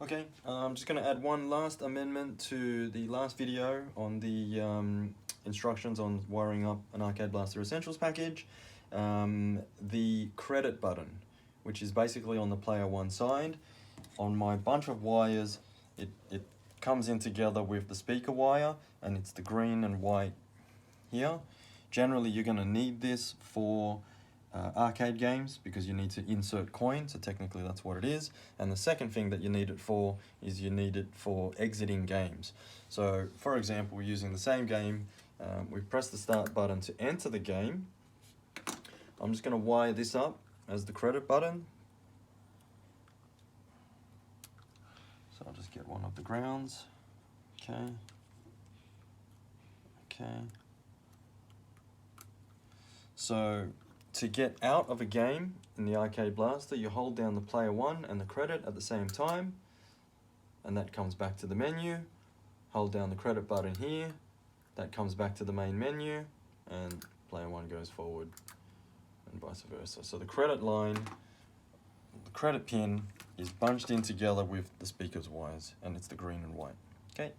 Okay, I'm just going to add one last amendment to the last video on the instructions on wiring up an Arcade Blaster Essentials package. The credit button, which is basically on the player one side. On my bunch of wires, it comes in together with the speaker wire, and it's the green and white here. Generally, you're going to need this for arcade games because you need to insert coins, so technically that's what it is. And the second thing that you need it for is you need it for exiting games. So for example, using the same game, we press the start button to enter the game. I'm just going to wire this up as the credit button. So I'll just get one of the grounds. Okay. So to get out of a game in the Arcade Blaster, you hold down the player one and the credit at the same time, and that comes back to the menu. Hold down the credit button here, that comes back to the main menu, and player one goes forward, and vice versa. So the credit line, the credit pin is bunched in together with the speaker's wires, and it's the green and white. Okay.